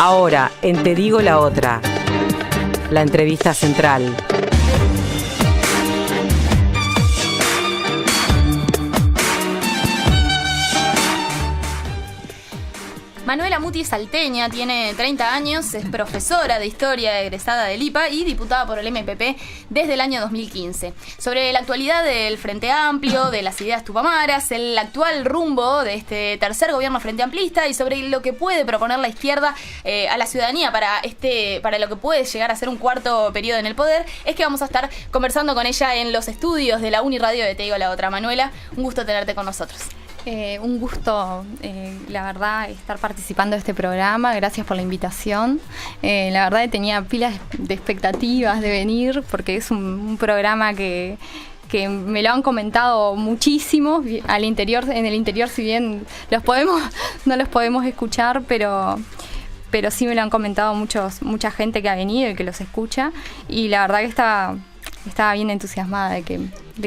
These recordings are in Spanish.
Ahora, en Te Digo la Otra, la entrevista central. Manuela Muti es salteña, tiene 30 años, es profesora de Historia egresada del IPA y diputada por el MPP desde el año 2015. Sobre la actualidad del Frente Amplio, de las ideas tupamaras, el actual rumbo de este tercer gobierno frente amplista y sobre lo que puede proponer la izquierda a la ciudadanía para lo que puede llegar a ser un cuarto periodo en el poder, es que vamos a estar conversando con ella en los estudios de la Uniradio de Te Digo la Otra. Manuela, un gusto tenerte con nosotros. Un gusto, la verdad, estar participando de este programa. Gracias por la invitación. La verdad tenía pilas de expectativas de venir porque es un programa que me lo han comentado muchísimo en el interior, si bien no los podemos escuchar, pero sí me lo han comentado mucha gente que ha venido y que los escucha, y la verdad que estaba bien entusiasmada de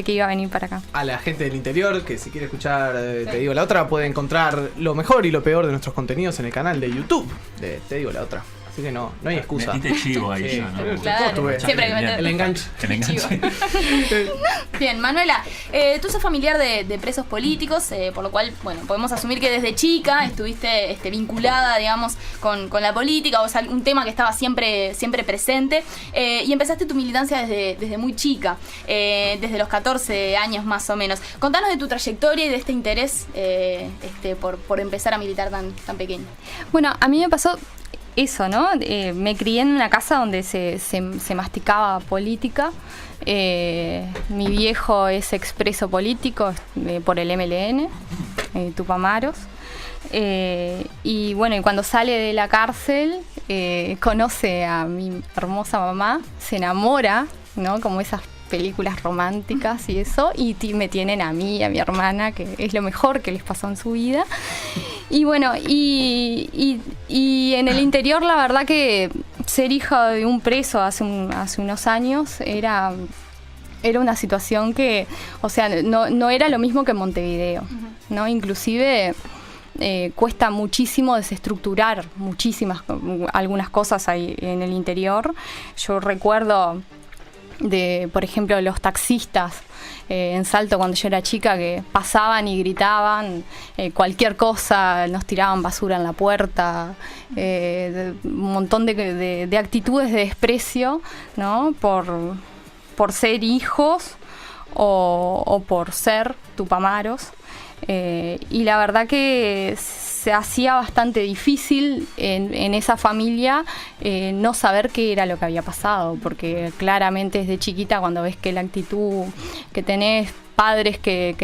que iba a venir para acá. A la gente del interior que si quiere escuchar Te Digo la Otra puede encontrar lo mejor y lo peor de nuestros contenidos en el canal de YouTube de Te Digo la Otra. Así que no hay excusa. Metiste chivo ahí ya, ¿no? Claro, siempre hay que meter el enganche. Bien, Manuela, tú sos familiar de presos políticos, por lo cual, bueno, podemos asumir que desde chica estuviste vinculada, digamos, con la política, o sea, un tema que estaba siempre presente, y empezaste tu militancia desde muy chica, desde los 14 años más o menos. Contanos de tu trayectoria y de este interés por empezar a militar tan pequeño. Bueno, a mí me pasó eso, ¿no? Me crié en una casa donde se masticaba política. Mi viejo es expreso político por el MLN, Tupamaros. Y bueno, y cuando sale de la cárcel, conoce a mi hermosa mamá, se enamora, ¿no? Como esas películas románticas y eso, y me tienen a mí y a mi hermana, que es lo mejor que les pasó en su vida. Y bueno, y en el interior, la verdad que ser hija de un preso hace unos años era una situación que, o sea, no era lo mismo que en Montevideo, ¿no? Inclusive cuesta muchísimo desestructurar algunas cosas ahí en el interior. Yo recuerdo por ejemplo, los taxistas en Salto cuando yo era chica, que pasaban y gritaban cualquier cosa, nos tiraban basura en la puerta, un montón de actitudes de desprecio, ¿no? por ser hijos o por ser tupamaros. Y la verdad que se hacía bastante difícil en esa familia no saber qué era lo que había pasado, porque claramente desde chiquita, cuando ves que la actitud que tenés, padres que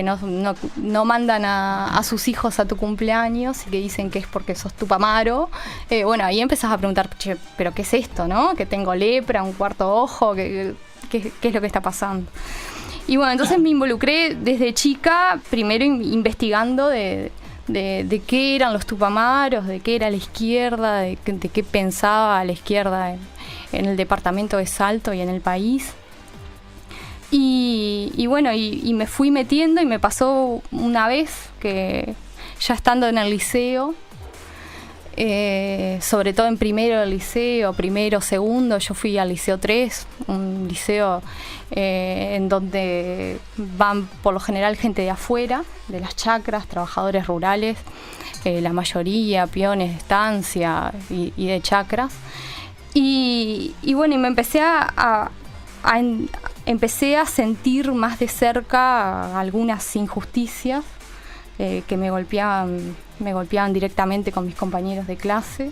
no mandan a sus hijos a tu cumpleaños y que dicen que es porque sos tupamaro, bueno, ahí empezás a preguntar, che, ¿pero qué es esto, no? Que tengo lepra, un cuarto ojo, ¿qué es lo que está pasando? Y bueno, entonces me involucré desde chica, primero investigando de qué eran los tupamaros, de qué era la izquierda, de qué pensaba la izquierda en el departamento de Salto y en el país. Y bueno, y me fui metiendo, y me pasó una vez que ya estando en el liceo, sobre todo en primero del liceo, primero, segundo, yo fui al Liceo 3, un liceo en donde van por lo general gente de afuera, de las chacras, trabajadores rurales, la mayoría, peones de estancia y de chacras. Y bueno, y me empecé a sentir más de cerca algunas injusticias que me golpeaban directamente con mis compañeros de clase.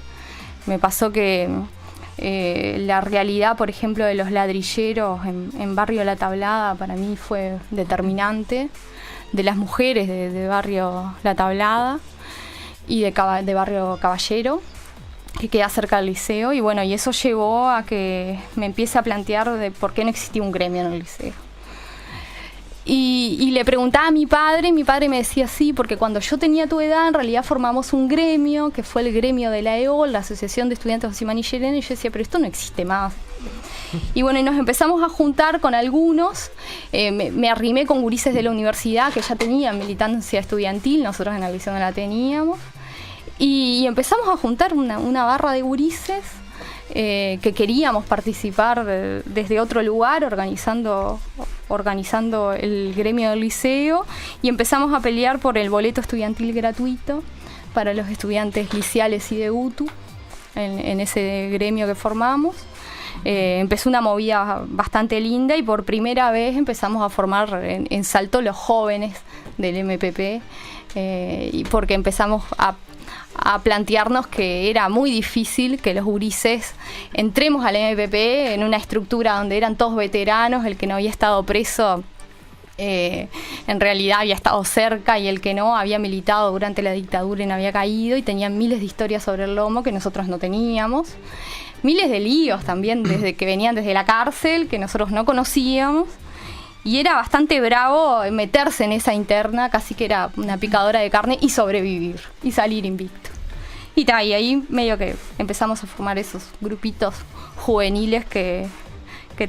Me pasó que la realidad, por ejemplo, de los ladrilleros en Barrio La Tablada para mí fue determinante, de las mujeres de Barrio La Tablada y de Barrio Caballero, que queda cerca del liceo, y bueno, y eso llevó a que me empiece a plantear de por qué no existía un gremio en el liceo. Y le preguntaba a mi padre, y mi padre me decía sí, porque cuando yo tenía tu edad, en realidad formamos un gremio, que fue el gremio de la EOL, la Asociación de Estudiantes José Maní Llerena, y yo decía, pero esto no existe más. Y bueno, y nos empezamos a juntar con algunos, me arrimé con gurises de la universidad que ya tenían militancia estudiantil, nosotros en el liceo no la teníamos, Y empezamos a juntar una barra de gurises que queríamos participar desde otro lugar, organizando el gremio del liceo, y empezamos a pelear por el boleto estudiantil gratuito para los estudiantes liceales y de UTU en ese gremio que formamos. Empezó una movida bastante linda y por primera vez empezamos a formar en Salto los jóvenes del MPP, y porque empezamos a plantearnos que era muy difícil que los gurises entremos al MPP en una estructura donde eran todos veteranos. El que no había estado preso en realidad había estado cerca, y el que no había militado durante la dictadura y no había caído, y tenían miles de historias sobre el lomo que nosotros no teníamos, miles de líos también desde que venían desde la cárcel que nosotros no conocíamos. Y era bastante bravo meterse en esa interna, casi que era una picadora de carne, y sobrevivir y salir invicto. Y ahí medio que empezamos a formar esos grupitos juveniles que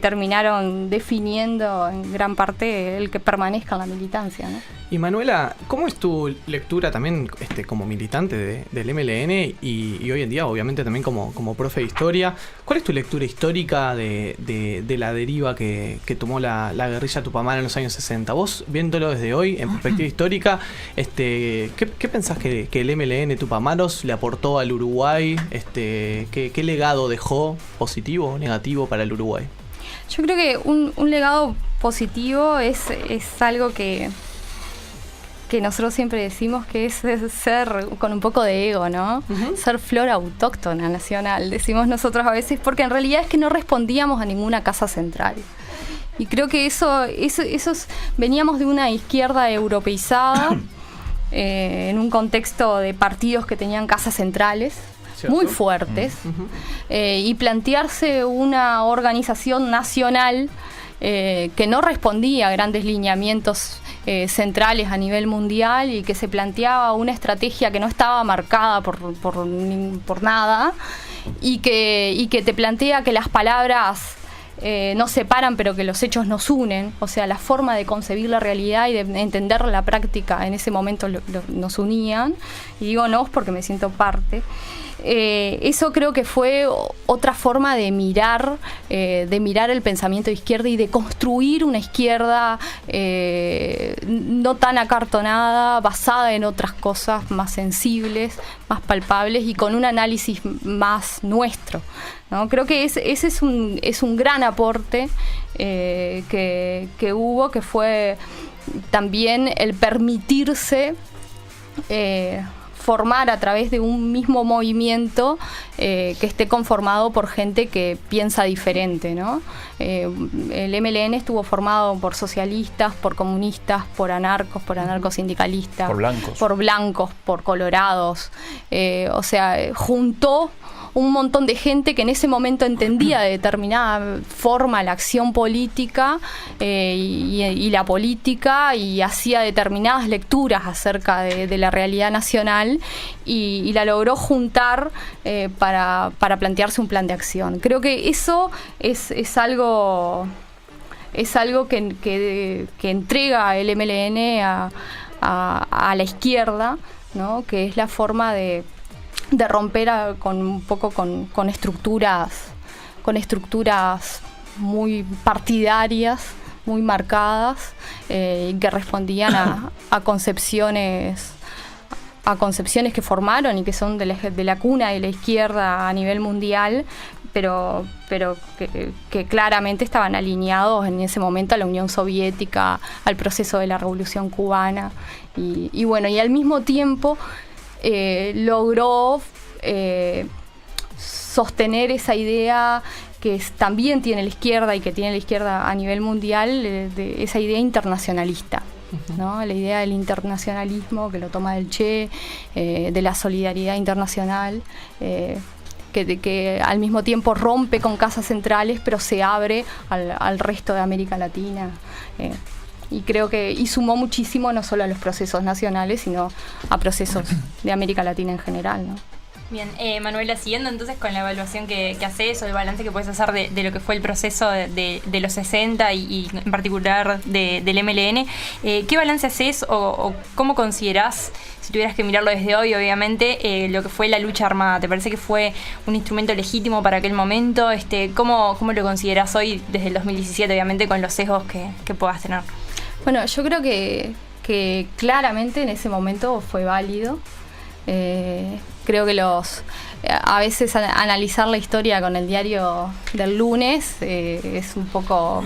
terminaron definiendo en gran parte el que permanezca en la militancia, ¿no? Y Manuela, ¿cómo es tu lectura también como militante del MLN y hoy en día obviamente también como profe de historia? ¿Cuál es tu lectura histórica de la deriva que tomó la guerrilla tupamara en los años 60? Vos, viéndolo desde hoy, en perspectiva histórica, ¿qué pensás que el MLN Tupamaros le aportó al Uruguay? ¿Qué legado dejó, positivo o negativo, para el Uruguay? Yo creo que un legado positivo es algo que nosotros siempre decimos, que es ser con un poco de ego, ¿no? Uh-huh. Ser flora autóctona nacional, decimos nosotros a veces, porque en realidad es que no respondíamos a ninguna casa central. Y creo que eso veníamos de una izquierda europeizada, en un contexto de partidos que tenían casas centrales muy fuertes, y plantearse una organización nacional que no respondía a grandes lineamientos centrales a nivel mundial, y que se planteaba una estrategia que no estaba marcada por nada, y que te plantea que las palabras nos separan pero que los hechos nos unen. O sea, la forma de concebir la realidad y de entender la práctica en ese momento nos unían, y digo nos porque me siento parte. Eso creo que fue otra forma de mirar el pensamiento de izquierda y de construir una izquierda no tan acartonada, basada en otras cosas más sensibles, más palpables y con un análisis más nuestro, ¿no? Creo que ese es un gran aporte que hubo, que fue también el permitirse formar a través de un mismo movimiento que esté conformado por gente que piensa diferente, ¿no? El MLN estuvo formado por socialistas, por comunistas, por anarcosindicalistas, por blancos, por colorados. O sea, juntó un montón de gente que en ese momento entendía de determinada forma la acción política y la política, y hacía determinadas lecturas acerca de la realidad nacional, y la logró juntar para plantearse un plan de acción. Creo que eso es algo que entrega el MLN a la izquierda, ¿no? Que es la forma de romper con estructuras muy partidarias, muy marcadas, que respondían a concepciones que formaron y que son de la cuna de la izquierda a nivel mundial, pero que claramente estaban alineados en ese momento a la Unión Soviética, al proceso de la Revolución Cubana, y bueno, y al mismo tiempo logró sostener esa idea que también tiene la izquierda y que tiene la izquierda a nivel mundial, de esa idea internacionalista, ¿no? La idea del internacionalismo, que lo toma del Che, de la solidaridad internacional, que al mismo tiempo rompe con casas centrales, pero se abre al resto de América Latina. Y creo que sumó muchísimo, no solo a los procesos nacionales, sino a procesos de América Latina en general, ¿no? Bien, Manuela, siguiendo entonces con la evaluación que haces o el balance que puedes hacer de lo que fue el proceso de los 60 y en particular del MLN, ¿qué balance haces o cómo considerás, si tuvieras que mirarlo desde hoy, obviamente, lo que fue la lucha armada? ¿Te parece que fue un instrumento legítimo para aquel momento? ¿Cómo lo considerás hoy desde el 2017, obviamente, con los sesgos que puedas tener? Bueno, yo creo que claramente en ese momento fue válido. Creo que a veces analizar la historia con el diario del lunes es un poco,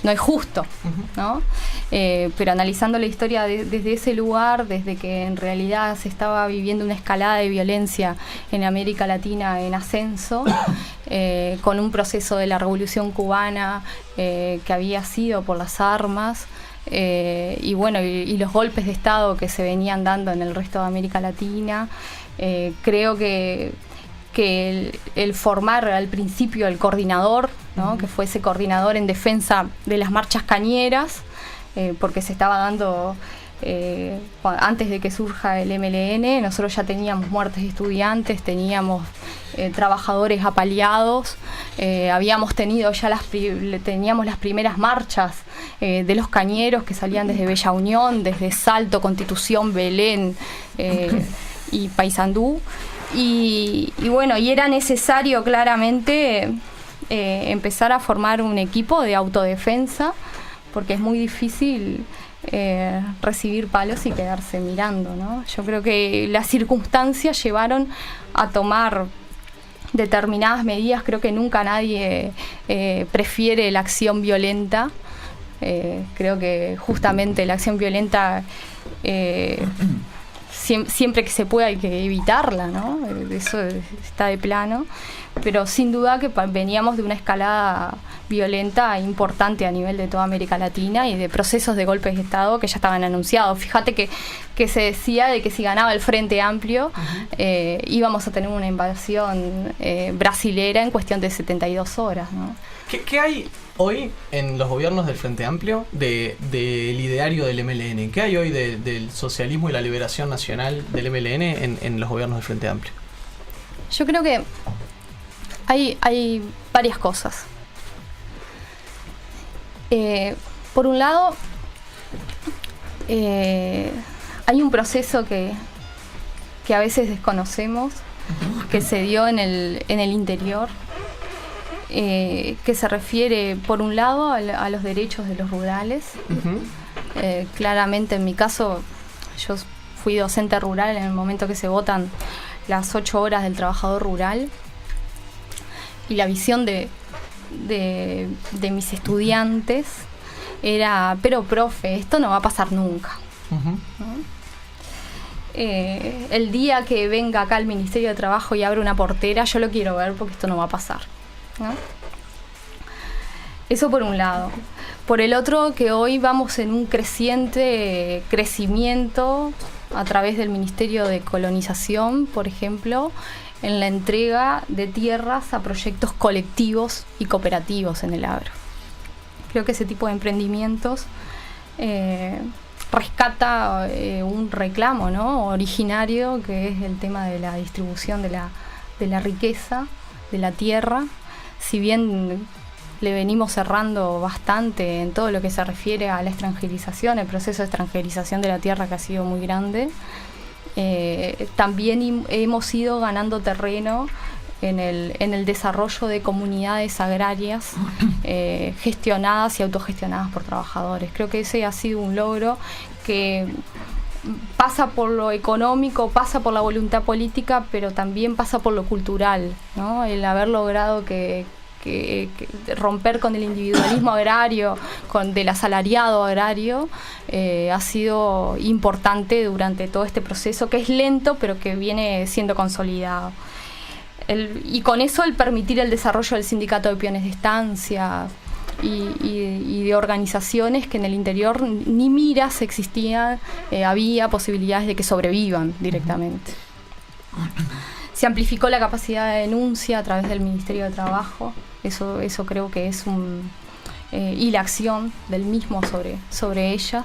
no es justo, ¿no? Pero analizando la historia desde ese lugar, desde que en realidad se estaba viviendo una escalada de violencia en América Latina en ascenso, con un proceso de la Revolución Cubana que había sido por las armas, y bueno, y los golpes de Estado que se venían dando en el resto de América Latina. Creo que el formar al principio el coordinador, ¿no? Que fue ese coordinador en defensa de las marchas cañeras, porque se estaba dando antes de que surja el MLN, nosotros ya teníamos muertes de estudiantes, teníamos trabajadores apaleados, habíamos tenido ya teníamos las primeras marchas de los cañeros que salían desde Bella Unión, desde Salto, Constitución, Belén y Paysandú, y bueno, y era necesario claramente empezar a formar un equipo de autodefensa, porque es muy difícil recibir palos y quedarse mirando, ¿no? Yo creo que las circunstancias llevaron a tomar determinadas medidas. Creo que nunca nadie prefiere la acción violenta. Creo que justamente la acción violenta siempre que se pueda hay que evitarla, ¿no? Eso está de plano. Pero sin duda que veníamos de una escalada violenta importante a nivel de toda América Latina y de procesos de golpes de Estado que ya estaban anunciados. Fíjate que se decía de que si ganaba el Frente Amplio íbamos a tener una invasión brasilera en cuestión de 72 horas, ¿no? ¿Qué hay hoy en los gobiernos del Frente Amplio del ideario del MLN? ¿Qué hay hoy del socialismo y la liberación nacional del MLN en los gobiernos del Frente Amplio? Yo creo que hay varias cosas. Por un lado, hay un proceso que a veces desconocemos, que se dio en el interior, que se refiere, por un lado, a los derechos de los rurales. Claramente, en mi caso, yo fui docente rural en el momento que se votan las 8 horas del trabajador rural, y la visión de mis estudiantes era, pero profe, esto no va a pasar nunca. ¿No? El día que venga acá al Ministerio de Trabajo y abra una portera, yo lo quiero ver porque esto no va a pasar, ¿no? Eso por un lado. Por el otro, que hoy vamos en un creciente crecimiento a través del Ministerio de Colonización, por ejemplo, en la entrega de tierras a proyectos colectivos y cooperativos en el agro. Creo que ese tipo de emprendimientos rescata un reclamo, ¿no?, originario, que es el tema de la distribución de la riqueza, de la tierra. Si bien le venimos cerrando bastante en todo lo que se refiere a la extranjerización, el proceso de extranjerización de la tierra, que ha sido muy grande, también hemos ido ganando terreno en el desarrollo de comunidades agrarias gestionadas y autogestionadas por trabajadores. Creo que ese ha sido un logro que pasa por lo económico, pasa por la voluntad política, pero también pasa por lo cultural, ¿no? El haber logrado que romper con el individualismo agrario, del asalariado agrario, ha sido importante durante todo este proceso, que es lento pero que viene siendo consolidado. Y con eso el permitir el desarrollo del sindicato de peones de estancia y de organizaciones que en el interior ni miras existían, había posibilidades de que sobrevivan directamente. Se amplificó la capacidad de denuncia a través del Ministerio de Trabajo. Eso creo que es y la acción del mismo sobre ellas.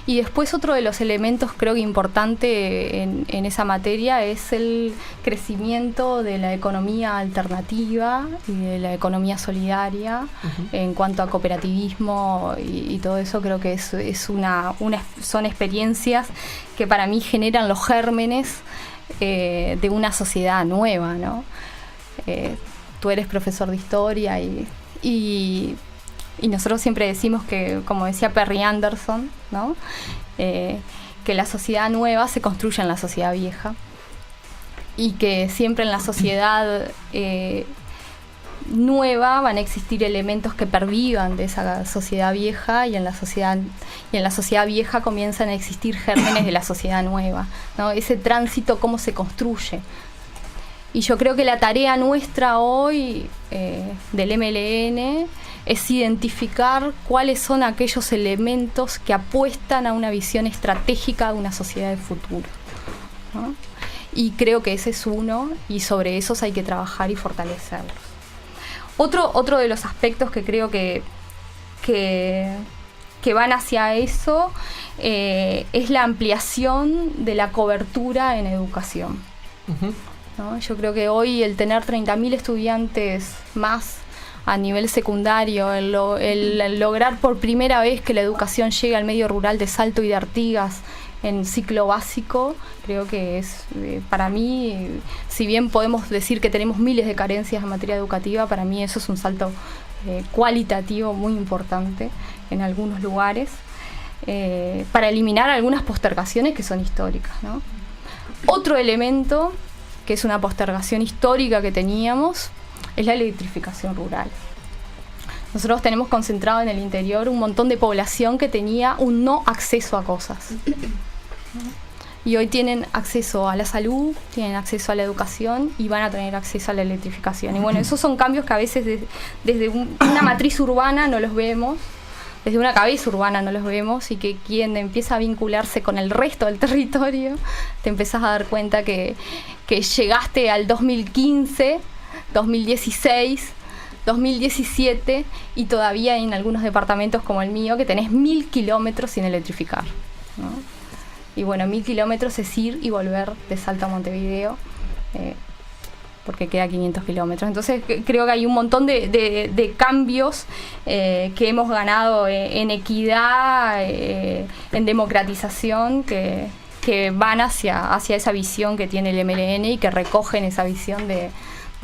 Y después otro de los elementos creo que importante en esa materia es el crecimiento de la economía alternativa y de la economía solidaria en cuanto a cooperativismo y todo eso. Creo que son experiencias que para mí generan los gérmenes de una sociedad nueva, ¿no? Tú eres profesor de historia y nosotros siempre decimos que, como decía Perry Anderson, ¿no? Que la sociedad nueva se construye en la sociedad vieja y que siempre en la sociedad nueva van a existir elementos que pervivan de esa sociedad vieja y en la sociedad vieja comienzan a existir gérmenes de la sociedad nueva, ¿no? Ese tránsito, cómo se construye. Y yo creo que la tarea nuestra hoy del MLN es identificar cuáles son aquellos elementos que apuestan a una visión estratégica de una sociedad del futuro, ¿no? Y creo que ese es uno, y sobre esos hay que trabajar y fortalecerlos. Otro de los aspectos que creo que van hacia eso es la ampliación de la cobertura en educación. ¿No? Yo creo que hoy el tener 30.000 estudiantes más a nivel secundario, el lograr por primera vez que la educación llegue al medio rural de Salto y de Artigas en ciclo básico, creo que es, para mí, si bien podemos decir que tenemos miles de carencias en materia educativa, para mí eso es un salto cualitativo muy importante en algunos lugares, para eliminar algunas postergaciones que son históricas, ¿no? Otro elemento que es una postergación histórica que teníamos es la electrificación rural. Nosotros tenemos concentrado en el interior un montón de población que tenía un no acceso a cosas. Y hoy tienen acceso a la salud, tienen acceso a la educación y van a tener acceso a la electrificación. Y bueno, esos son cambios que a veces desde una matriz urbana no los vemos, desde una cabeza urbana no los vemos, y que quien empieza a vincularse con el resto del territorio, te empezás a dar cuenta que llegaste al 2015, 2016, 2017 y todavía en algunos departamentos como el mío que tenés 1.000 kilómetros sin electrificar, ¿no? Y bueno, 1.000 kilómetros es ir y volver de Salta a Montevideo, porque queda 500 kilómetros. Entonces creo que hay un montón de cambios que hemos ganado en equidad, en democratización, que van hacia esa visión que tiene el MLN y que recogen esa visión de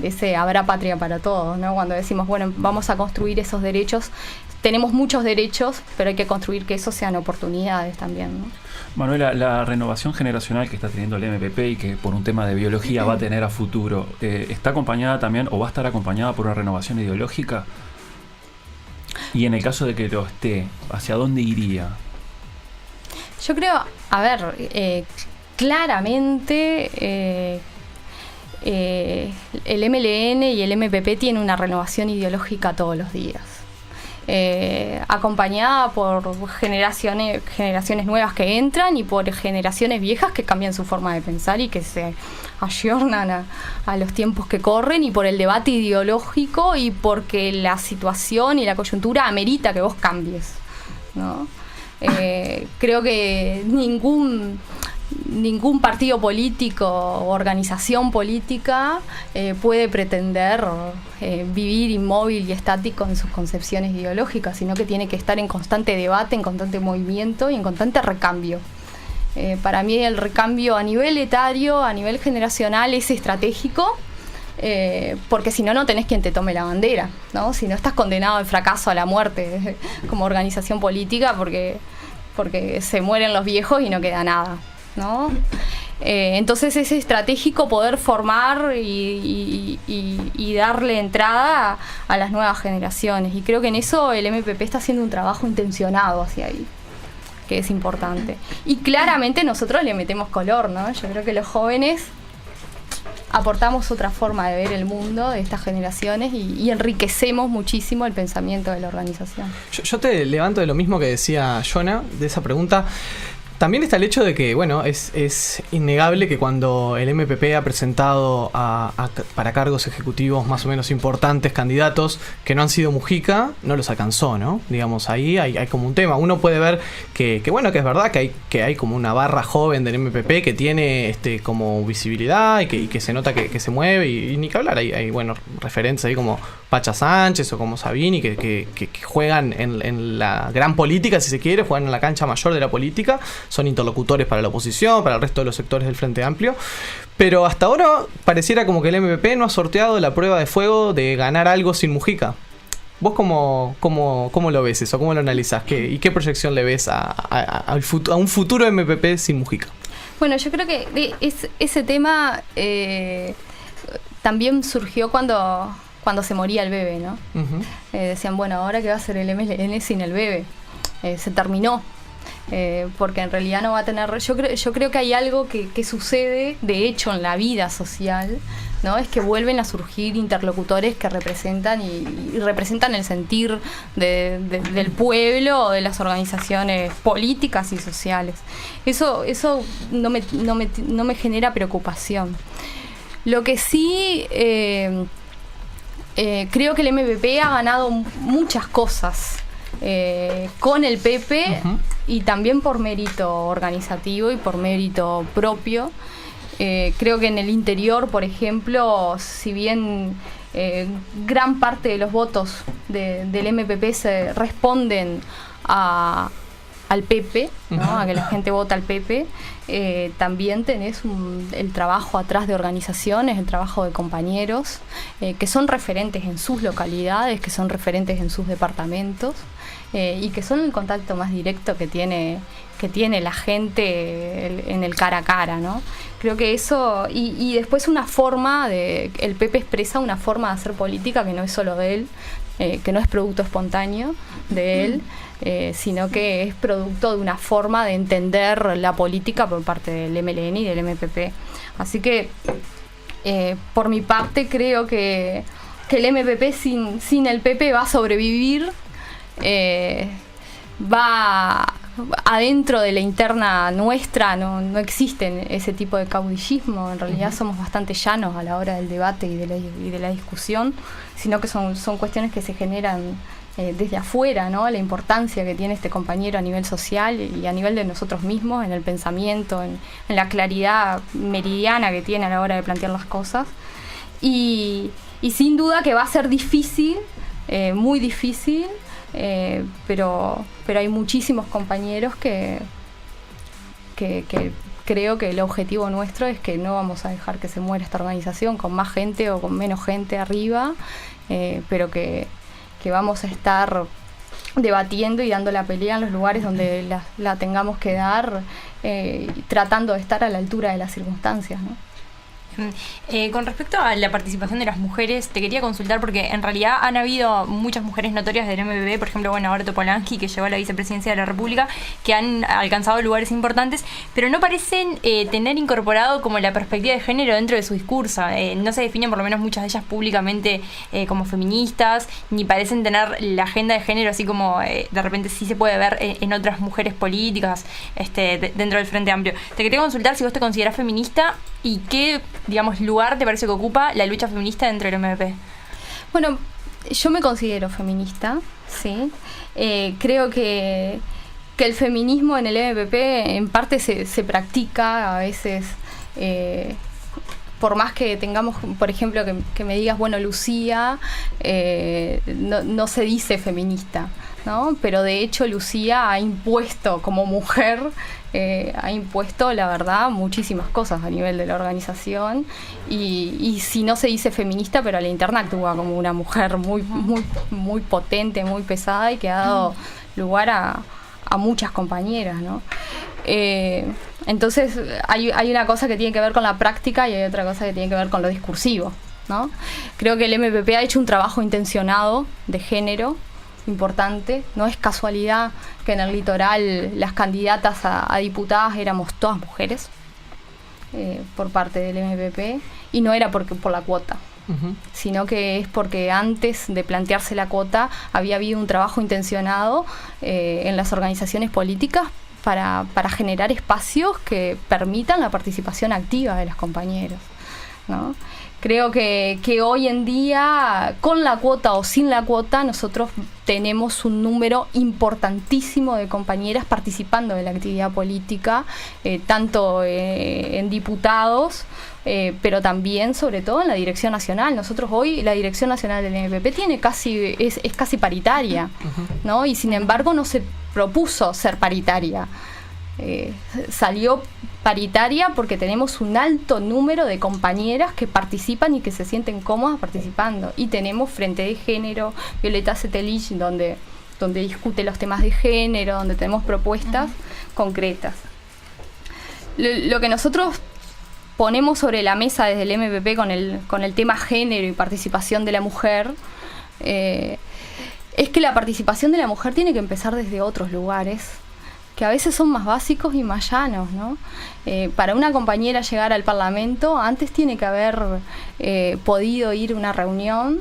ese habrá patria para todos, ¿no? Cuando decimos, bueno, vamos a construir esos derechos, tenemos muchos derechos, pero hay que construir que esos sean oportunidades también, ¿no? Manuela, la renovación generacional que está teniendo el MPP y que por un tema de biología va a tener a futuro, ¿está acompañada también o va a estar acompañada por una renovación ideológica? Y en el caso de que lo esté, ¿hacia dónde iría? Yo creo, a ver, claramente el MLN y el MPP tienen una renovación ideológica todos los días, acompañada por generaciones nuevas que entran y por generaciones viejas que cambian su forma de pensar y que se ayornan a los tiempos que corren, y por el debate ideológico y porque la situación y la coyuntura amerita que vos cambies, ¿no? Creo que ningún partido político o organización política puede pretender vivir inmóvil y estático en sus concepciones ideológicas, sino que tiene que estar en constante debate, en constante movimiento y en constante recambio. Para mí el recambio a nivel etario, a nivel generacional es estratégico, porque si no, no tenés quien te tome la bandera, ¿no? Si no, estás condenado al fracaso, a la muerte como organización política, porque se mueren los viejos y no queda nada, ¿no? Entonces es estratégico poder formar y darle entrada a las nuevas generaciones, y creo que en eso el MPP está haciendo un trabajo intencionado hacia ahí, que es importante, y claramente nosotros le metemos color, ¿no? Yo creo que los jóvenes aportamos otra forma de ver el mundo de estas generaciones y enriquecemos muchísimo el pensamiento de la organización. Yo te levanto de lo mismo que decía Jonah, de esa pregunta. También está el hecho de que, bueno, es innegable que cuando el MPP ha presentado para cargos ejecutivos más o menos importantes candidatos que no han sido Mujica, no los alcanzó, ¿no? Digamos, ahí hay como un tema. Uno puede ver que bueno, que es verdad que hay como una barra joven del MPP que tiene como visibilidad y que se nota que se mueve y ni que hablar. Hay bueno, referentes ahí como Pacha Sánchez o como Sabini que juegan en la gran política, si se quiere, juegan en la cancha mayor de la política, son interlocutores para la oposición, para el resto de los sectores del Frente Amplio, pero hasta ahora pareciera como que el MPP no ha sorteado la prueba de fuego de ganar algo sin Mujica. ¿Vos cómo lo ves eso? ¿Cómo lo analizás? ¿Y qué proyección le ves a un futuro MPP sin Mujica? Bueno, yo creo que ese tema también surgió cuando se moría el Bebe, ¿no? Uh-huh. Decían, bueno, ahora qué va a hacer el MLN sin el Bebe. Se terminó. Porque en realidad no va a tener... Yo creo que hay algo que sucede, de hecho, en la vida social, ¿no? Es que vuelven a surgir interlocutores que representan y representan el sentir del pueblo o de las organizaciones políticas y sociales. Eso no me genera preocupación. Lo que sí... creo que el MPP ha ganado muchas cosas con el PP, uh-huh, y también por mérito organizativo y por mérito propio. Creo que en el interior, por ejemplo, si bien gran parte de los votos del MPP se responden al PP, ¿no? Uh-huh. A que la gente vota al PP, también tenés el trabajo atrás de organizaciones, el trabajo de compañeros que son referentes en sus localidades, que son referentes en sus departamentos, y que son el contacto más directo que tiene la gente en el cara a cara, ¿no? Creo que eso, y después el PP expresa una forma de hacer política que no es solo de él, que no es producto espontáneo de él, sino que es producto de una forma de entender la política por parte del MLN y del MPP. Así que, por mi parte, creo que el MPP sin el PP va a sobrevivir, va adentro de la interna nuestra, no existen ese tipo de caudillismo. En realidad, uh-huh, somos bastante llanos a la hora del debate y de la discusión, sino que son cuestiones que se generan desde afuera, ¿no? La importancia que tiene este compañero a nivel social y a nivel de nosotros mismos, en el pensamiento, en la claridad meridiana que tiene a la hora de plantear las cosas. Y sin duda que va a ser difícil, muy difícil, pero hay muchísimos compañeros que creo que el objetivo nuestro es que no vamos a dejar que se muera esta organización con más gente o con menos gente arriba, pero que vamos a estar debatiendo y dando la pelea en los lugares donde la tengamos que dar, tratando de estar a la altura de las circunstancias, ¿no? Con respecto a la participación de las mujeres, te quería consultar porque en realidad han habido muchas mujeres notorias del MPP, por ejemplo, ahora Topolansky, que llegó a la vicepresidencia de la República, que han alcanzado lugares importantes, pero no parecen tener incorporado como la perspectiva de género dentro de su discurso. No se definen, por lo menos muchas de ellas públicamente, como feministas, ni parecen tener la agenda de género así como de repente sí se puede ver en otras mujeres políticas dentro del Frente Amplio. Te quería consultar si vos te considerás feminista y qué, digamos, lugar te parece que ocupa la lucha feminista dentro del MPP. Bueno, yo me considero feminista, sí. Creo que el feminismo en el MPP en parte se practica a veces, por más que tengamos, por ejemplo, que me digas, bueno, Lucía, no se dice feminista, ¿no? Pero de hecho Lucía ha impuesto como mujer, ha impuesto, la verdad, muchísimas cosas a nivel de la organización, y si no se dice feminista, pero a la interna actúa como una mujer muy, muy, muy potente, muy pesada, y que ha dado lugar a muchas compañeras, ¿no? Entonces hay una cosa que tiene que ver con la práctica y hay otra cosa que tiene que ver con lo discursivo, ¿no? Creo que el MPP ha hecho un trabajo intencionado de género importante. No es casualidad que en el litoral las candidatas a diputadas éramos todas mujeres, por parte del MPP, y no era por la cuota, uh-huh, sino que es porque antes de plantearse la cuota había habido un trabajo intencionado en las organizaciones políticas para generar espacios que permitan la participación activa de las compañeras, ¿no? Creo que hoy en día, con la cuota o sin la cuota, nosotros tenemos un número importantísimo de compañeras participando de la actividad política, tanto en diputados, pero también, sobre todo, en la dirección nacional. Nosotros hoy, la dirección nacional del MPP es casi paritaria, ¿no? Y sin embargo no se propuso ser paritaria. Salió paritaria porque tenemos un alto número de compañeras que participan y que se sienten cómodas participando. Y tenemos Frente de Género, Violeta Cetelich, donde discute los temas de género, donde tenemos propuestas concretas. Lo que nosotros ponemos sobre la mesa desde el MPP con el tema género y participación de la mujer, es que la participación de la mujer tiene que empezar desde otros lugares, que a veces son más básicos y más llanos, ¿no? Para una compañera llegar al Parlamento, antes tiene que haber podido ir a una reunión,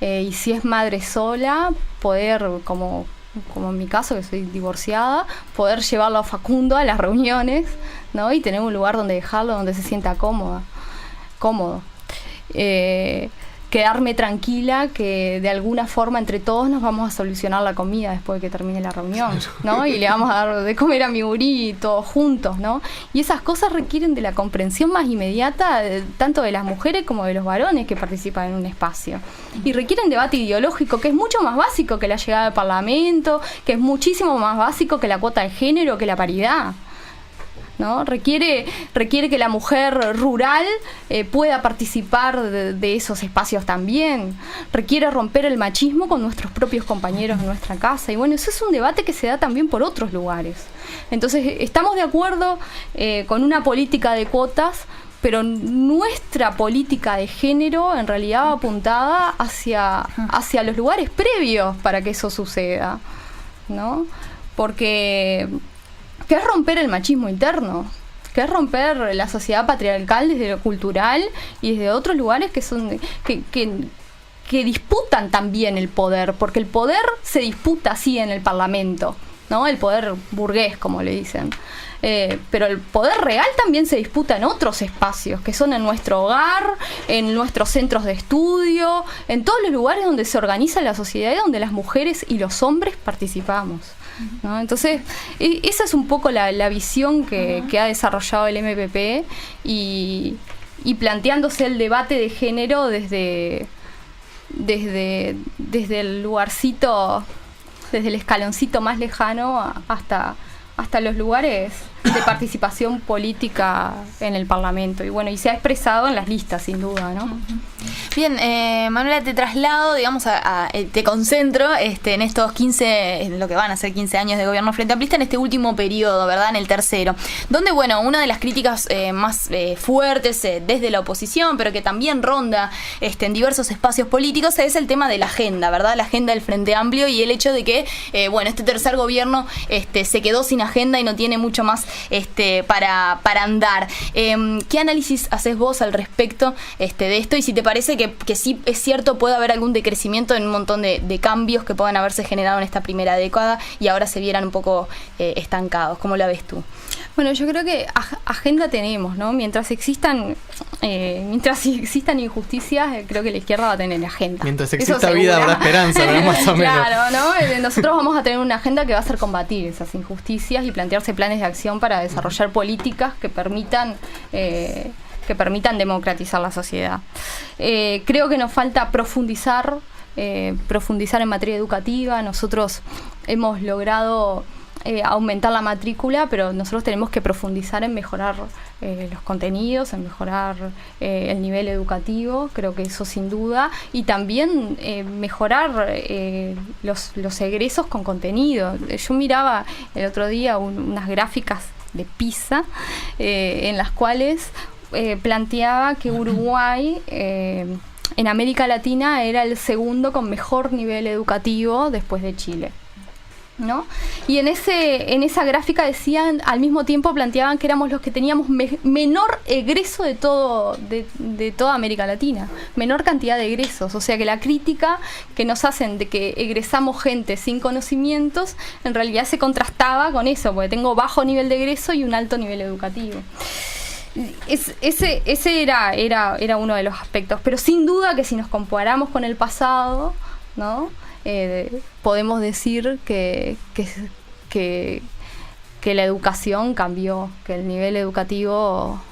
y si es madre sola, poder, como en mi caso, que soy divorciada, poder llevarlo a Facundo a las reuniones, ¿no? Y tener un lugar donde dejarlo, donde se sienta cómodo. Quedarme tranquila que de alguna forma entre todos nos vamos a solucionar la comida después de que termine la reunión, ¿no? Y le vamos a dar de comer a mi gurí todos juntos, ¿no? Y esas cosas requieren de la comprensión más inmediata tanto de las mujeres como de los varones que participan en un espacio. Y requieren debate ideológico, que es mucho más básico que la llegada al Parlamento, que es muchísimo más básico que la cuota de género, que la paridad, ¿no? Requiere que la mujer rural pueda participar de esos espacios también. Requiere romper el machismo con nuestros propios compañeros en nuestra casa. Y bueno, eso es un debate que se da también por otros lugares. Entonces, estamos de acuerdo con una política de cuotas, pero nuestra política de género en realidad va apuntada hacia los lugares previos para que eso suceda, ¿no? Porque ¿qué es romper el machismo interno? ¿Qué es romper la sociedad patriarcal desde lo cultural y desde otros lugares que disputan también el poder? Porque el poder se disputa así en el Parlamento, ¿no? El poder burgués, como le dicen. Pero el poder real también se disputa en otros espacios, que son en nuestro hogar, en nuestros centros de estudio, en todos los lugares donde se organiza la sociedad y donde las mujeres y los hombres participamos, ¿no? Entonces, esa es un poco la visión que ha desarrollado el MPP y planteándose el debate de género desde el lugarcito, desde el escaloncito más lejano hasta los lugares de participación política en el Parlamento. Y bueno, y se ha expresado en las listas, sin duda, ¿no? Bien, Manuela, te traslado, digamos, te concentro en estos 15, en lo que van a ser 15 años de gobierno Frente Amplista, en este último periodo, ¿verdad? En el tercero. Donde, bueno, una de las críticas más fuertes desde la oposición, pero que también ronda en diversos espacios políticos, es el tema de la agenda, ¿verdad? La agenda del Frente Amplio y el hecho de que, bueno, este tercer gobierno se quedó sin agenda y no tiene mucho más para andar. ¿Qué análisis haces vos al respecto de esto? Y si te parece que sí es cierto, puede haber algún decrecimiento en un montón de cambios que puedan haberse generado en esta primera década y ahora se vieran un poco estancados. ¿Cómo la ves tú? Bueno, yo creo que agenda tenemos, ¿no? Mientras existan injusticias, creo que la izquierda va a tener agenda. Mientras exista vida habrá esperanza, ¿no? Más o menos. Claro, ¿no? Nosotros vamos a tener una agenda que va a ser combatir esas injusticias y plantearse planes de acción para desarrollar políticas que permitan democratizar la sociedad. Creo que nos falta profundizar en materia educativa. Nosotros hemos logrado aumentar la matrícula, pero nosotros tenemos que profundizar en mejorar los contenidos, en mejorar el nivel educativo, creo que eso sin duda, y también mejorar los egresos con contenido. Yo miraba el otro día unas gráficas de PISA en las cuales planteaba que Uruguay en América Latina era el segundo con mejor nivel educativo después de Chile. ¿no? Y en esa gráfica decían, al mismo tiempo planteaban que éramos los que teníamos menor egreso de toda América Latina, menor cantidad de egresos, o sea que la crítica que nos hacen de que egresamos gente sin conocimientos, en realidad se contrastaba con eso, porque tengo bajo nivel de egreso y un alto nivel educativo. Ese era uno de los aspectos, pero sin duda que si nos comparamos con el pasado, ¿no? Podemos decir que la educación cambió, que el nivel educativo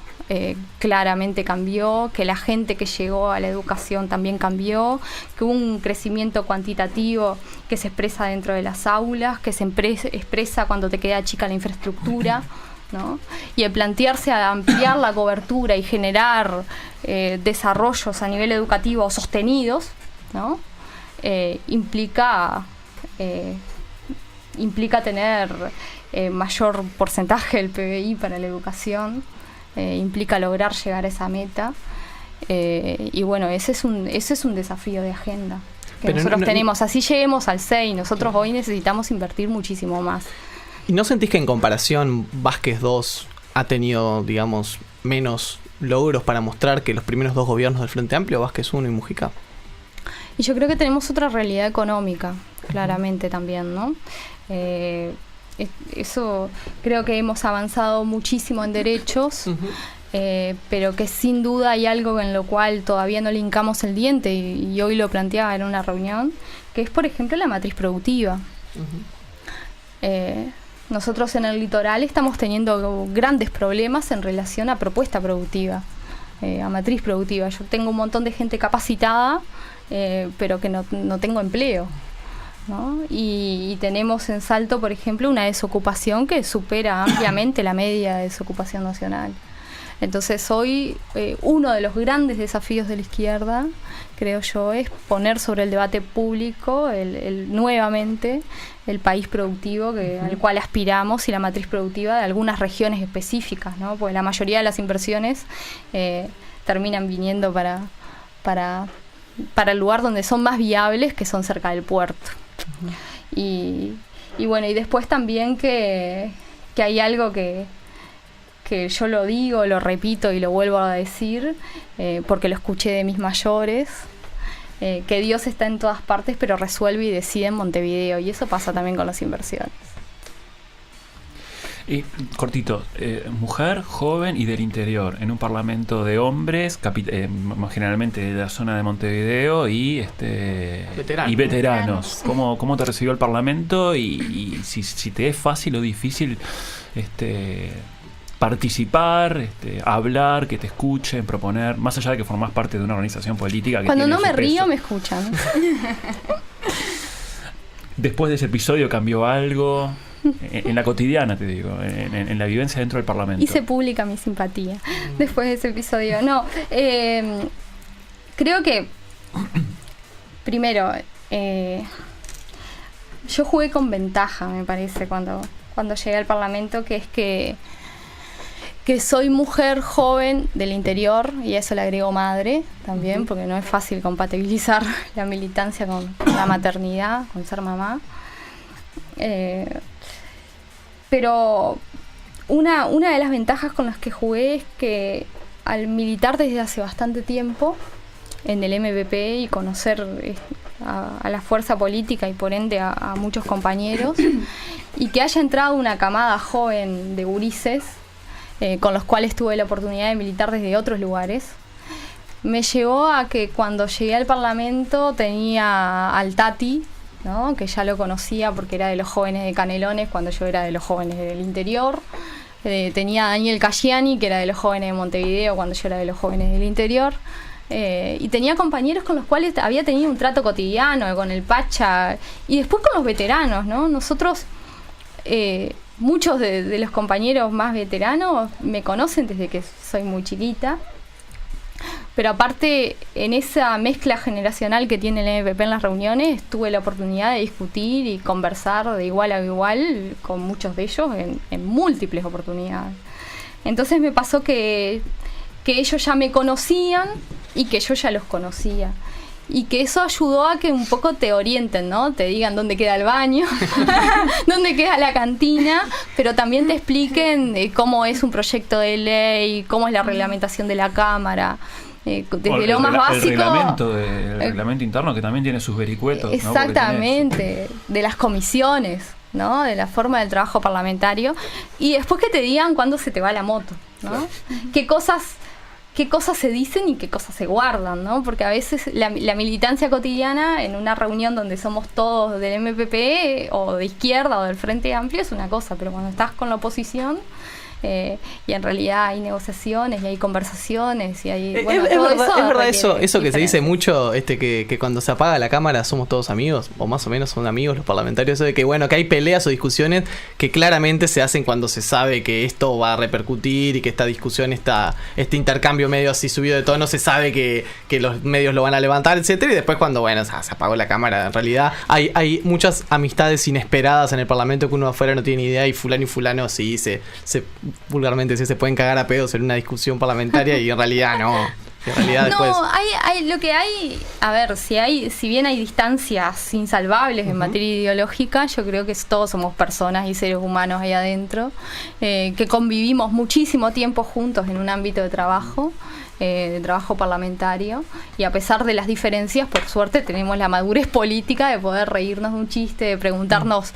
claramente cambió, que la gente que llegó a la educación también cambió, que hubo un crecimiento cuantitativo que se expresa dentro de las aulas, que se expresa cuando te queda chica la infraestructura, ¿no? Y el plantearse a ampliar la cobertura y generar desarrollos a nivel educativo sostenidos, ¿no? Implica tener mayor porcentaje del PBI para la educación, implica lograr llegar a esa meta, y bueno, ese es un desafío de agenda que pero nosotros tenemos. Así lleguemos al 6, nosotros hoy necesitamos invertir muchísimo más. ¿Y no sentís que en comparación Vázquez 2 ha tenido, digamos, menos logros para mostrar que los primeros dos gobiernos del Frente Amplio, Vázquez 1 y Mujica? Y yo creo que tenemos otra realidad económica, claramente también, ¿no? Eso, creo que hemos avanzado muchísimo en derechos, pero que sin duda hay algo en lo cual todavía no le hincamos el diente, y hoy lo planteaba en una reunión, que es, por ejemplo, la matriz productiva. Nosotros en el litoral estamos teniendo grandes problemas en relación a propuesta productiva, a matriz productiva. Yo tengo un montón de gente capacitada, pero que no tengo empleo, ¿no? Y tenemos en Salto, por ejemplo, una desocupación que supera ampliamente la media de desocupación nacional. Entonces hoy uno de los grandes desafíos de la izquierda, creo yo, es poner sobre el debate público nuevamente el país productivo al cual aspiramos, y la matriz productiva de algunas regiones específicas, ¿no? Porque la mayoría de las inversiones terminan viniendo para el lugar donde son más viables, que son cerca del puerto. Y bueno, y después también que hay algo que yo lo digo, lo repito y lo vuelvo a decir, porque lo escuché de mis mayores, que Dios está en todas partes, pero resuelve y decide en Montevideo, y eso pasa también con las inversiones. Y cortito, mujer, joven y del interior, en un parlamento de hombres, generalmente de la zona de Montevideo y veteranos. ¿Cómo te recibió el parlamento y si te es fácil o difícil participar, hablar, que te escuchen, proponer, más allá de que formás parte de una organización política que cuando tiene no me su río peso? me escuchan. Después de ese episodio cambió algo en la cotidiana, te digo, en la vivencia dentro del Parlamento. Hice pública mi simpatía después de ese episodio. No, creo que primero yo jugué con ventaja, me parece, cuando llegué al Parlamento, que es que soy mujer joven del interior, y a eso le agrego madre también, porque no es fácil compatibilizar la militancia con la maternidad, con ser mamá. Pero una de las ventajas con las que jugué es que al militar desde hace bastante tiempo en el MPP y conocer a la fuerza política y por ende a muchos compañeros, y que haya entrado una camada joven de gurises con los cuales tuve la oportunidad de militar desde otros lugares, me llevó a que cuando llegué al Parlamento tenía al Tati, ¿no? Que ya lo conocía porque era de los jóvenes de Canelones cuando yo era de los jóvenes del interior. Tenía a Daniel Casciani, que era de los jóvenes de Montevideo cuando yo era de los jóvenes del interior. Y tenía compañeros con los cuales había tenido un trato cotidiano, con el Pacha, y después con los veteranos, ¿no? Nosotros, muchos de los compañeros más veteranos me conocen desde que soy muy chiquita. Pero aparte, en esa mezcla generacional que tiene el MPP en las reuniones, tuve la oportunidad de discutir y conversar de igual a igual con muchos de ellos en múltiples oportunidades. Entonces me pasó que ellos ya me conocían y que yo ya los conocía. y que eso ayudó a que un poco te orienten, ¿no? Te digan dónde queda el baño, dónde queda la cantina, pero también te expliquen cómo es un proyecto de ley, cómo es la reglamentación de la Cámara. Desde lo más básico. El reglamento interno, que también tiene sus vericuetos. Exactamente, de las comisiones, ¿no? De la forma del trabajo parlamentario. Y después que te digan cuándo se te va la moto, ¿no? Claro. ¿Qué cosas se dicen y qué cosas se guardan, ¿no? Porque a veces la militancia cotidiana en una reunión donde somos todos del MPP o de izquierda o del Frente Amplio es una cosa, pero cuando estás con la oposición y en realidad hay negociaciones y hay conversaciones y hay... Bueno, es verdad eso que se dice mucho, que cuando se apaga la cámara somos todos amigos, o más o menos son amigos los parlamentarios, eso de que bueno, que hay peleas o discusiones que claramente se hacen cuando se sabe que esto va a repercutir y que esta discusión, este intercambio medio así subido de tono, se sabe que los medios lo van a levantar, etcétera, y después cuando, bueno, se apagó la cámara, en realidad hay muchas amistades inesperadas en el Parlamento que uno afuera no tiene ni idea, y fulano sí vulgarmente se pueden cagar a pedos en una discusión parlamentaria y en realidad no. En realidad después... No, hay lo que hay, a ver, si bien hay distancias insalvables en materia ideológica, yo creo que todos somos personas y seres humanos ahí adentro, que convivimos muchísimo tiempo juntos en un ámbito de trabajo parlamentario, y a pesar de las diferencias, por suerte tenemos la madurez política de poder reírnos de un chiste, de preguntarnos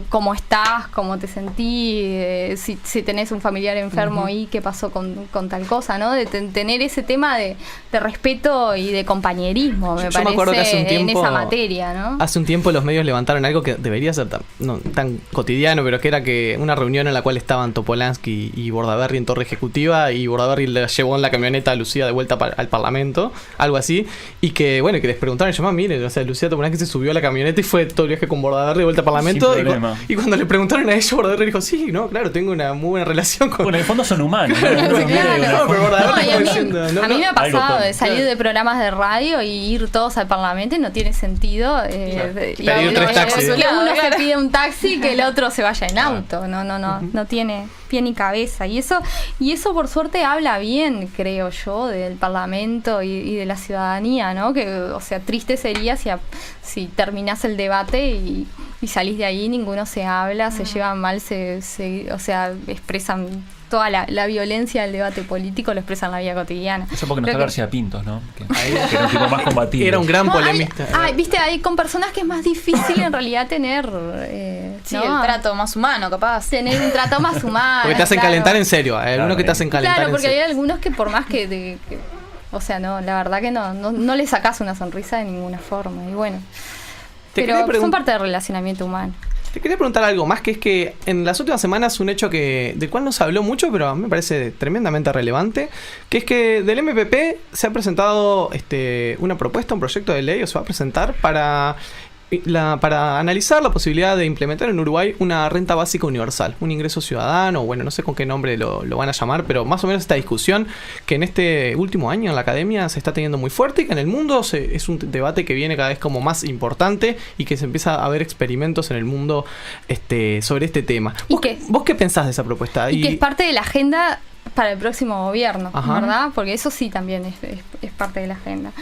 cómo estás, cómo te sentís, si tenés un familiar enfermo ahí, qué pasó con tal cosa, ¿no? De tener ese tema de respeto y de compañerismo, me parece, acuerdo que hace un tiempo, en esa materia, ¿no? Hace un tiempo los medios levantaron algo que debería ser tan cotidiano, pero que era que una reunión en la cual estaban Topolansky y Bordaberry en Torre Ejecutiva, y Bordaberry le llevó en la camioneta a Lucía de vuelta al Parlamento, algo así, y que bueno, que les preguntaron, miren, o sea, Lucía Topolansky se subió a la camioneta y fue todo el viaje con Bordaberry de vuelta al Parlamento, y cuando le preguntaron a ella, Bordaberry dijo, sí, no, claro, tengo una muy buena relación con... Bueno, en el fondo son humanos, ¿no? A mí me ha pasado de salir de programas de radio y ir todos al Parlamento y no tiene sentido pedir 3 taxis. Que uno se pide un taxi, que el otro se vaya en auto, no tiene pie ni cabeza, y eso por suerte habla bien, creo yo, del Parlamento y de la ciudadanía, ¿no? Que, o sea, triste sería si terminás el debate y salís de ahí, ninguno se habla, se llevan mal, o sea, expresan toda la violencia del debate político, lo expresan en la vida cotidiana. Eso porque no está García Pintos, ¿no? Que era un tipo más combativo. Era un gran polemista. Viste, hay con personas que es más difícil en realidad tener... el trato más humano, capaz. Tener un trato más humano. Porque te hacen calentar en serio. Hay algunos que te hacen calentar en serio. Claro, porque hay algunos que por más que o sea, no, la verdad que no le sacás una sonrisa de ninguna forma. Y bueno, pero son parte del relacionamiento humano. Te quería preguntar algo más, que es que en las últimas semanas un hecho del cual no se habló mucho, pero a mí me parece tremendamente relevante, que es que del MPP se ha presentado una propuesta, un proyecto de ley, o se va a presentar para analizar la posibilidad de implementar en Uruguay una renta básica universal, un ingreso ciudadano, bueno, no sé con qué nombre lo van a llamar, pero más o menos esta discusión que en este último año en la academia se está teniendo muy fuerte, y que en el mundo es un debate que viene cada vez como más importante, y que se empieza a ver experimentos en el mundo sobre este tema. ¿Vos qué pensás de esa propuesta? Y que es parte de la agenda para el próximo gobierno, Ajá. ¿verdad? Porque eso sí también es parte de la agenda.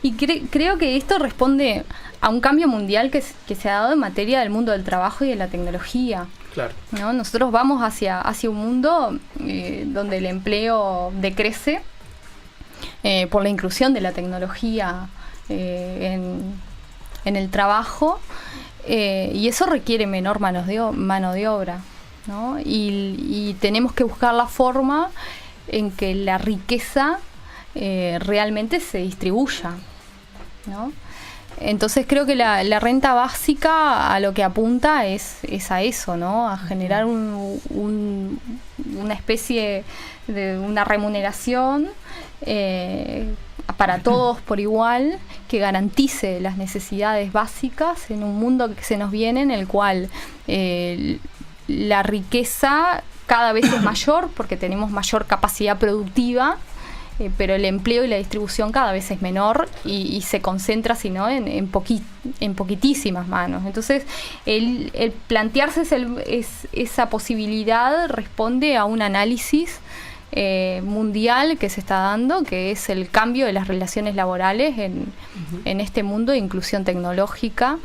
Y creo que esto responde a un cambio mundial que se ha dado en materia del mundo del trabajo y de la tecnología. Claro. ¿No? Nosotros vamos hacia un mundo donde el empleo decrece por la inclusión de la tecnología en el trabajo, y eso requiere menor mano de obra, ¿no? Y tenemos que buscar la forma en que la riqueza realmente se distribuya, ¿no? Entonces creo que la renta básica a lo que apunta es a eso, ¿no? A generar una especie de una remuneración para todos por igual, que garantice las necesidades básicas en un mundo que se nos viene, en el cual la riqueza cada vez es mayor porque tenemos mayor capacidad productiva, pero el empleo y la distribución cada vez es menor y se concentra, si no, en poquitísimas manos. Entonces, el plantearse esa posibilidad responde a un análisis mundial que se está dando, que es el cambio de las relaciones laborales en este mundo de inclusión tecnológica,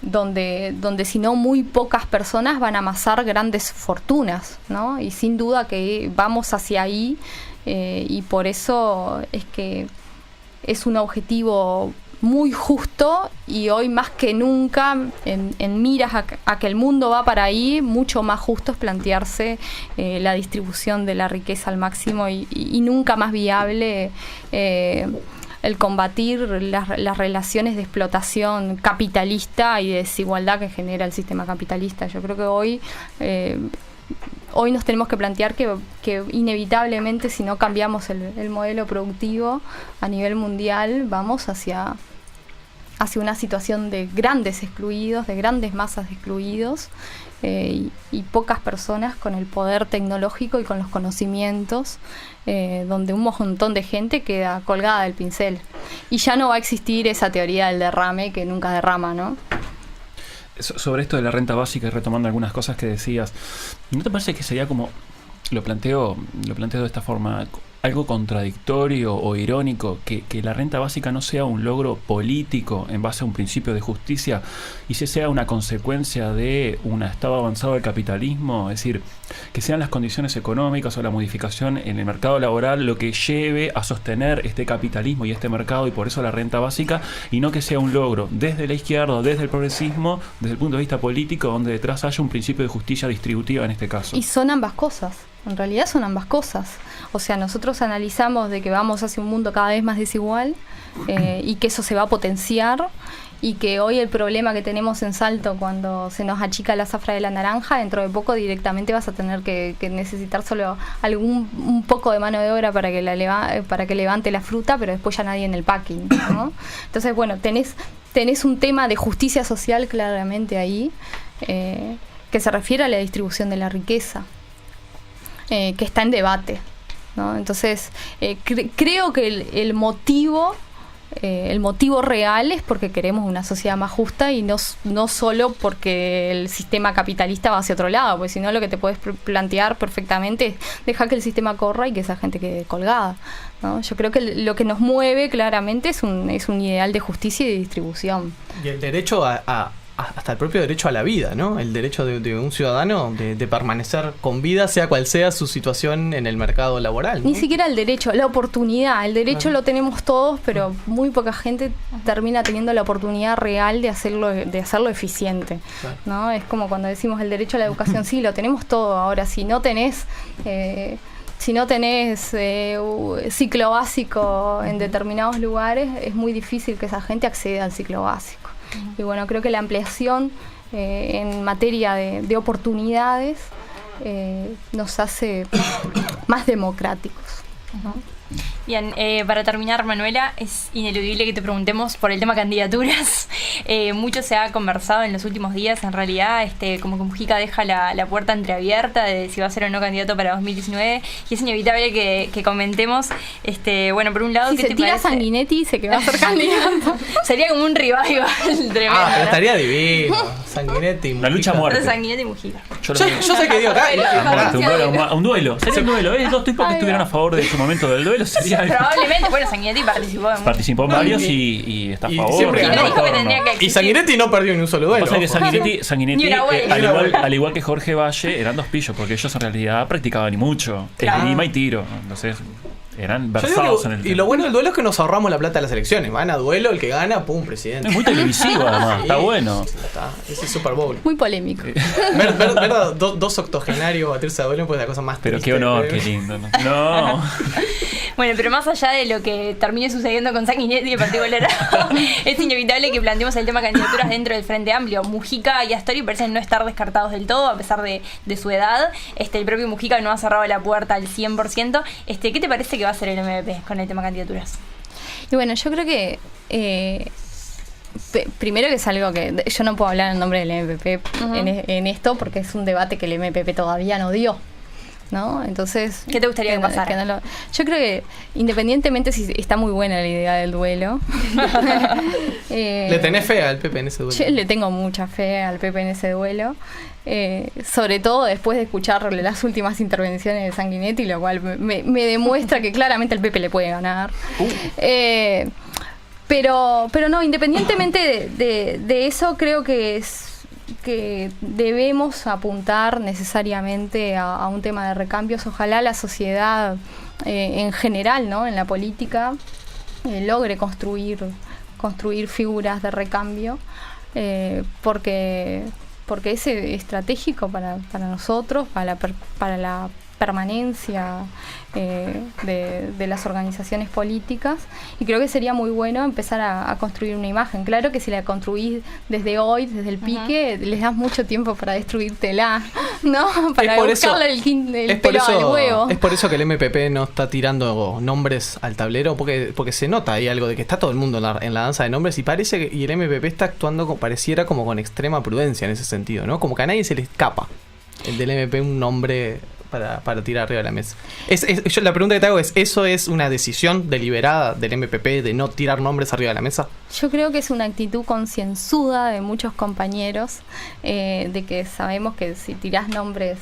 donde si no muy pocas personas van a amasar grandes fortunas, ¿no? Y sin duda que vamos hacia ahí, y por eso es que es un objetivo muy justo, y hoy más que nunca en miras a que el mundo va para ahí, mucho más justo es plantearse la distribución de la riqueza al máximo, y nunca más viable el combatir las relaciones de explotación capitalista y de desigualdad que genera el sistema capitalista. Yo creo que hoy nos tenemos que plantear que inevitablemente, si no cambiamos el modelo productivo a nivel mundial, vamos hacia una situación de grandes excluidos, de grandes masas de excluidos, y pocas personas con el poder tecnológico y con los conocimientos, donde un montón de gente queda colgada del pincel. Y ya no va a existir esa teoría del derrame que nunca derrama, ¿no? Sobre esto de la renta básica, y retomando algunas cosas que decías, ¿no te parece que sería como, lo planteo de esta forma, algo contradictorio o irónico que la renta básica no sea un logro político en base a un principio de justicia, y si sea una consecuencia de un estado avanzado del capitalismo? Es decir, que sean las condiciones económicas o la modificación en el mercado laboral lo que lleve a sostener este capitalismo y este mercado, y por eso la renta básica, y no que sea un logro desde la izquierda o desde el progresismo, desde el punto de vista político, donde detrás haya un principio de justicia distributiva en este caso. Y son ambas cosas. En realidad son ambas cosas. O sea, nosotros analizamos de que vamos hacia un mundo cada vez más desigual, y que eso se va a potenciar, y que hoy el problema que tenemos en Salto, cuando se nos achica la zafra de la naranja, dentro de poco directamente vas a tener que necesitar solo un poco de mano de obra para que levante la fruta, pero después ya nadie en el packing, ¿no? Entonces, bueno, tenés un tema de justicia social claramente ahí, que se refiere a la distribución de la riqueza, que está en debate, ¿no? Entonces, creo que el motivo real es porque queremos una sociedad más justa, y no solo porque el sistema capitalista va hacia otro lado, porque si no, lo que te puedes plantear perfectamente es dejar que el sistema corra y que esa gente quede colgada, ¿no? Yo creo que lo que nos mueve claramente es un ideal de justicia y de distribución. Y el derecho hasta el propio derecho a la vida, ¿no? El derecho de un ciudadano de permanecer con vida, sea cual sea su situación en el mercado laboral, ¿no? Ni siquiera el derecho, la oportunidad. El derecho lo tenemos todos, pero muy poca gente termina teniendo la oportunidad real de hacerlo eficiente, ¿no? Es como cuando decimos el derecho a la educación, sí, lo tenemos todo. Ahora, si no tenés ciclo básico en determinados lugares, es muy difícil que esa gente acceda al ciclo básico. Y bueno, creo que la ampliación en materia de oportunidades nos hace más democráticos, ¿no? Bien, para terminar, Manuela, es ineludible que te preguntemos por el tema candidaturas. Mucho se ha conversado en los últimos días, en realidad, como que Mujica deja la puerta entreabierta de si va a ser o no candidato para 2019, y es inevitable que comentemos, bueno, por un lado, si ¿qué se te tira parece? Sanguinetti, dice que va a ser candidato. Sería como un revival tremendo. Pero estaría divino. Sanguinetti, La lucha a muerte. Sanguinetti y Mujica. Yo sé que digo acá. Un duelo. Sería un duelo. Dos tipos que estuvieran a favor de su momento del duelo. Sería Probablemente, bueno, Sanguinetti participó en varios y está a favor. siempre Y no dijo que tendría que Y existir. Sanguinetti no perdió ni un solo duelo. Pasa que Sanguinetti Ni una vuelta. al igual que Jorge Valle, eran dos pillos, porque ellos en realidad practicaban ni mucho. Claro. Esgrima y tiro. Entonces, eran Yo digo versados que- en el y tema. lo bueno del duelo es que nos ahorramos la plata de las elecciones. Van a duelo, el que gana, pum, presidente. Es muy televisivo, además. Está bueno. Está, ese es Super Bowl. Muy polémico. Ver a dos octogenarios batirse a duelo pues es la cosa más Pero triste. qué honor, qué lindo. No. Bueno, pero más allá de lo que termine sucediendo con Sanguinetti en particular, es inevitable que planteemos el tema candidaturas dentro del Frente Amplio. Mujica y Astori parecen no estar descartados del todo, a pesar de su edad. El propio Mujica no ha cerrado la puerta al 100%. ¿Qué te parece que va a hacer el MVP con el tema candidaturas? Y bueno, yo creo que primero que es algo que yo no puedo hablar en nombre del MPP en esto, porque es un debate que el MPP todavía no dio. ¿no? Entonces, ¿Qué te gustaría que pasara? Yo creo que independientemente si está muy buena la idea del duelo. ¿Le tenés fe al Pepe en ese duelo? Yo le tengo mucha fe al Pepe en ese duelo. Sobre todo después de escuchar las últimas intervenciones de Sanguinetti, lo cual me demuestra que claramente el Pepe le puede ganar. Pero no, independientemente de eso, creo que debemos apuntar necesariamente a un tema de recambios. Ojalá la sociedad en general, ¿no?, en la política, logre construir figuras de recambio, porque es estratégico para nosotros, para la permanencia de las organizaciones políticas, y creo que sería muy bueno empezar a construir una imagen. Claro que si la construís desde hoy, desde el pique, les das mucho tiempo para destruírtela, ¿no? Para buscarle el pelo al huevo. Es por eso que el MPP no está tirando nombres al tablero, porque se nota ahí algo de que está todo el mundo en la danza de nombres, y parece y el MPP está actuando pareciera como con extrema prudencia en ese sentido, ¿no? Como que a nadie se le escapa el del MP un nombre para tirar arriba de la mesa. Yo la pregunta que te hago es, ¿eso es una decisión deliberada del MPP de no tirar nombres arriba de la mesa? Yo creo que es una actitud concienzuda de muchos compañeros, de que sabemos que si tirás nombres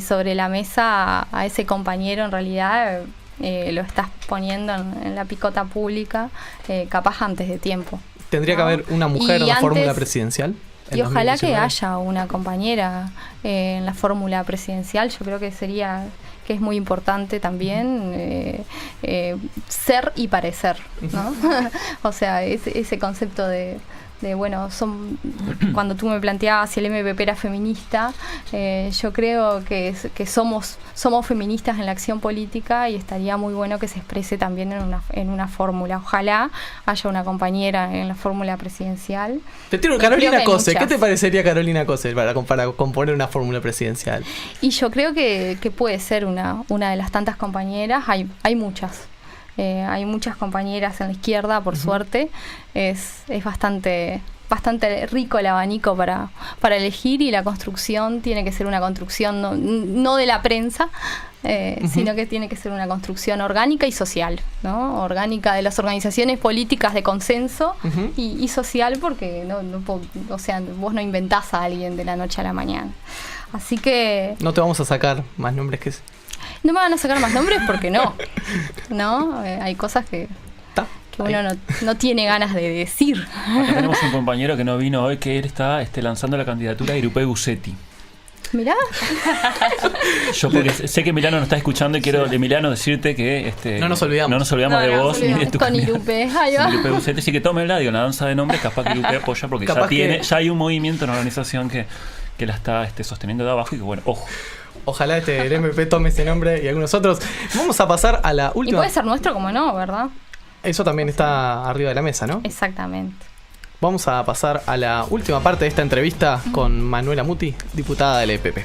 sobre la mesa a ese compañero, en realidad lo estás poniendo en la picota pública, capaz antes de tiempo. ¿Tendría que haber una mujer en la fórmula presidencial? Y ojalá que haya una compañera en la fórmula presidencial. Yo creo que es muy importante también ser y parecer, ¿no? O sea, ese concepto de bueno, cuando tú me planteabas si el MPP era feminista, yo creo que somos feministas en la acción política, y estaría muy bueno que se exprese también en una fórmula. Ojalá haya una compañera en la fórmula presidencial. Te tiro Carolina Cose. ¿Qué te parecería Carolina Cose para componer una fórmula presidencial? Y yo creo que puede ser una de las tantas compañeras. Hay muchas. Hay muchas compañeras en la izquierda, por suerte. Es bastante rico el abanico para elegir, y la construcción tiene que ser una construcción no de la prensa, sino que tiene que ser una construcción orgánica y social, ¿no? Orgánica de las organizaciones políticas de consenso, y social porque o sea, vos no inventás a alguien de la noche a la mañana. Así que... No te vamos a sacar más nombres que ese. No me van a sacar más nombres porque no. Hay cosas que uno no tiene ganas de decir. Acá tenemos un compañero que no vino hoy, que él está lanzando la candidatura de Irupe Busetti. Mirá. Yo porque sé que Emiliano nos está escuchando y quiero, Emiliano, decirte que no nos olvidamos de vos ni de tu con Irupe. Irupe Busetti, sí, que tómenla, la danza de nombres, capaz que Irupe apoya, porque ya hay un movimiento, una organización que la está sosteniendo de abajo, y que bueno, ojo. Ojalá el MP tome ese nombre y algunos otros. Vamos a pasar a la última. Y puede ser nuestro, como no, ¿verdad? Eso también está arriba de la mesa, ¿no? Exactamente. Vamos a pasar a la última parte de esta entrevista con Manuela Muti, diputada del EPP.